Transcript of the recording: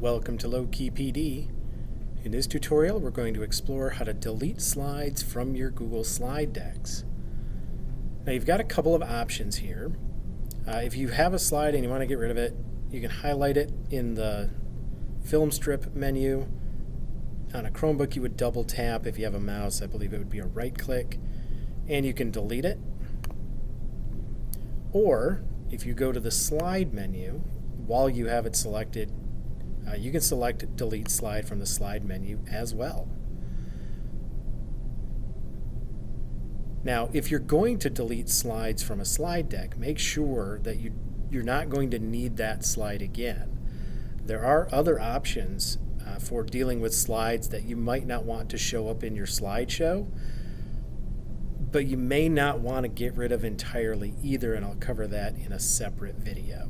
Welcome to Low-Key PD. In this tutorial, we're going to explore how to delete slides from your Google slide decks. Now you've got a couple of options here. If you have a slide and you want to get rid of it, you can highlight it in the film strip menu. On a Chromebook, you would double tap. If you have a mouse, I believe it would be a right click, and you can delete it. Or if you go to the slide menu, while you have it selected, you can select delete slide from the slide menu as well. Now, if you're going to delete slides from a slide deck, make sure that you're not going to need that slide again. There are other options for dealing with slides that you might not want to show up in your slideshow, but you may not want to get rid of entirely either, and I'll cover that in a separate video.